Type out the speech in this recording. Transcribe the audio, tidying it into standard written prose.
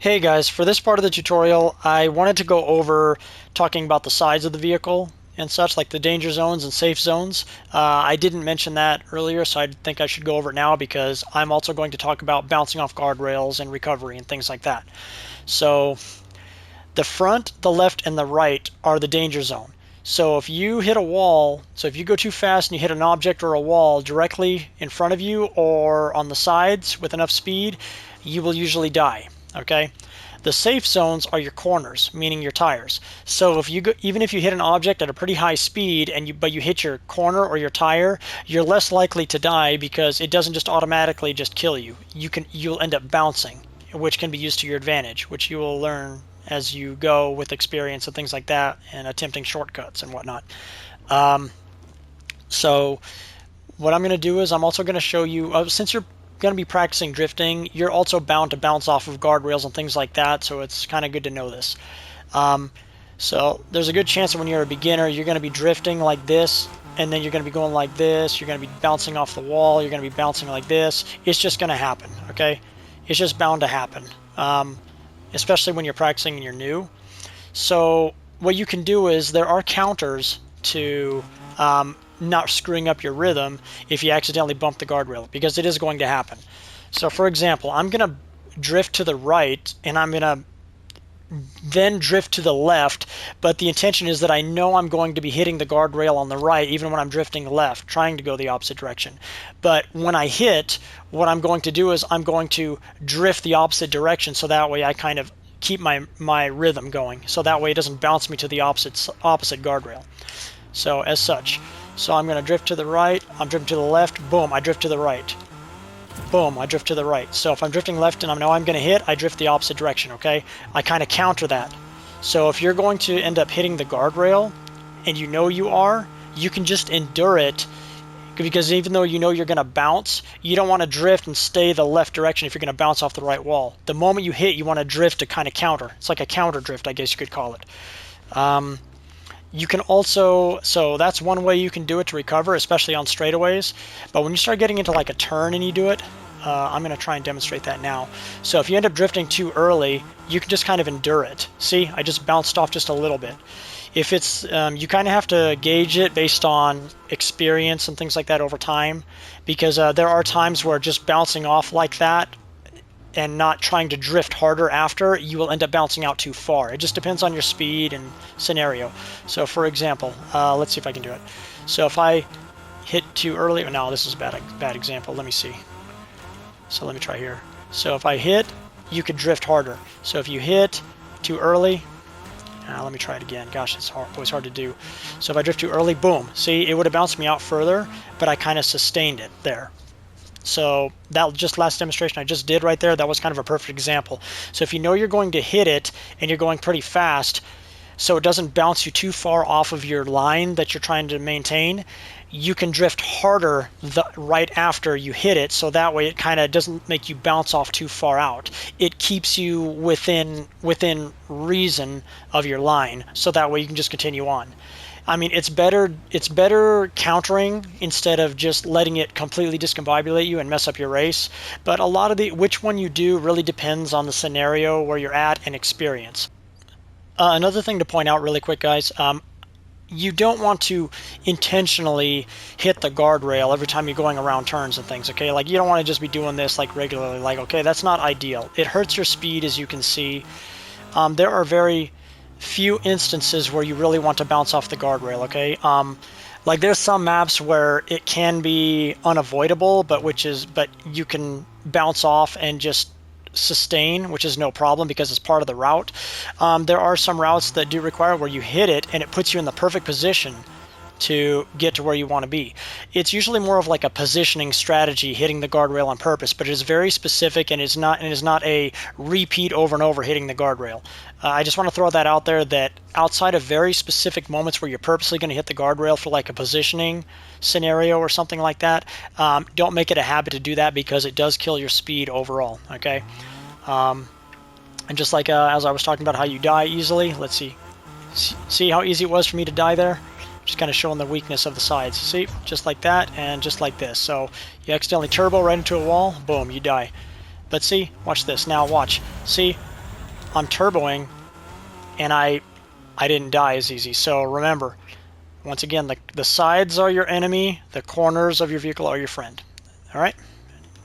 Hey guys, for this part of the tutorial, I wanted to go over talking about the sides of the vehicle and such, like the danger zones and safe zones. I didn't mention that earlier, so I think I should go over it now because I'm also going to talk about bouncing off guardrails and recovery and things like that. So the front, the left, and the right are the danger zone. So if you hit a wall, so if you go too fast and you hit an object or a wall directly in front of you or on the sides with enough speed, you will usually die. Okay. The safe zones are your corners, meaning your tires. So if you go, even if you hit an object at a pretty high speed but you hit your corner or your tire, you're less likely to die because it doesn't just automatically just kill you. You'll end up bouncing, which can be used to your advantage, which you will learn as you go with experience and things like that, and attempting shortcuts and whatnot. So what I'm going to do is I'm also going to show you, since you're going to be practicing drifting, you're also bound to bounce off of guardrails and things like that, so it's kind of good to know this. So there's a good chance that when you're a beginner, you're going to be drifting like this, and then you're going to be going like this, you're going to be bouncing off the wall, you're going to be bouncing like this. It's just going to happen, okay? It's just bound to happen, especially when you're practicing and you're new. So what you can do is there are counters to not screwing up your rhythm if you accidentally bump the guardrail, because it is going to happen. So for example, I'm going to drift to the right and I'm going to then drift to the left, but the intention is that I know I'm going to be hitting the guardrail on the right even when I'm drifting left, trying to go the opposite direction. But when I hit, what I'm going to do is I'm going to drift the opposite direction, so that way I kind of keep my rhythm going, so that way it doesn't bounce me to the opposite guardrail. So as such, so I'm going to drift to the right, I'm drifting to the left, boom, I drift to the right. Boom, I drift to the right. So if I'm drifting left and I know I'm going to hit, I drift the opposite direction, okay? I kind of counter that. So if you're going to end up hitting the guardrail, and you know you are, you can just endure it, because even though you know you're going to bounce, you don't want to drift and stay the left direction if you're going to bounce off the right wall. The moment you hit, you want to drift to kind of counter. It's like a counter drift, I guess you could call it. You can also, so that's one way you can do it to recover, especially on straightaways. But when you start getting into like a turn and you do it, I'm going to try and demonstrate that now. So if you end up drifting too early, you can just kind of endure it. See, I just bounced off just a little bit. If it's, you kind of have to gauge it based on experience and things like that over time, because there are times where just bouncing off like that and not trying to drift harder after, you will end up bouncing out too far. It just depends on your speed and scenario. So for example, let's see if I can do it. So if I hit too early, no, this is a bad example. Let me see. So let me try here. So if I hit, you could drift harder. So if you hit too early, let me try it again. Gosh, it's always hard to do. So if I drift too early, boom. See, it would have bounced me out further, but I kind of sustained it there. So that just last demonstration I just did right there, that was kind of a perfect example. So if you know you're going to hit it and you're going pretty fast, so it doesn't bounce you too far off of your line that you're trying to maintain, you can drift harder right after you hit it, so that way it kind of doesn't make you bounce off too far out. It keeps you within reason of your line, so that way you can just continue on. I mean, it's better countering instead of just letting it completely discombobulate you and mess up your race. But a lot of which one you do really depends on the scenario where you're at and experience. Another thing to point out really quick, guys, you don't want to intentionally hit the guardrail every time you're going around turns and things, okay? Like, you don't want to just be doing this like regularly, like, okay, that's not ideal. It hurts your speed, as you can see. There are very few instances where you really want to bounce off the guardrail, okay? Like, there's some maps where it can be unavoidable, but you can bounce off and just sustain, which is no problem because it's part of the route. There are some routes that do require where you hit it and it puts you in the perfect position to get to where you want to be. It's usually more of like a positioning strategy, hitting the guardrail on purpose, but it is very specific and is not a repeat over and over hitting the guardrail. I just want to throw that out there, that outside of very specific moments where you're purposely going to hit the guardrail for like a positioning scenario or something like that, don't make it a habit to do that, because it does kill your speed overall, okay? And just like as I was talking about how you die easily, let's see how easy it was for me to die there? Just kind of showing the weakness of the sides. See, just like that and just like this. So you accidentally turbo right into a wall, boom, you die. But see, watch this. Now watch. See, I'm turboing, and I didn't die as easy. So remember, once again, the sides are your enemy, the corners of your vehicle are your friend. All right?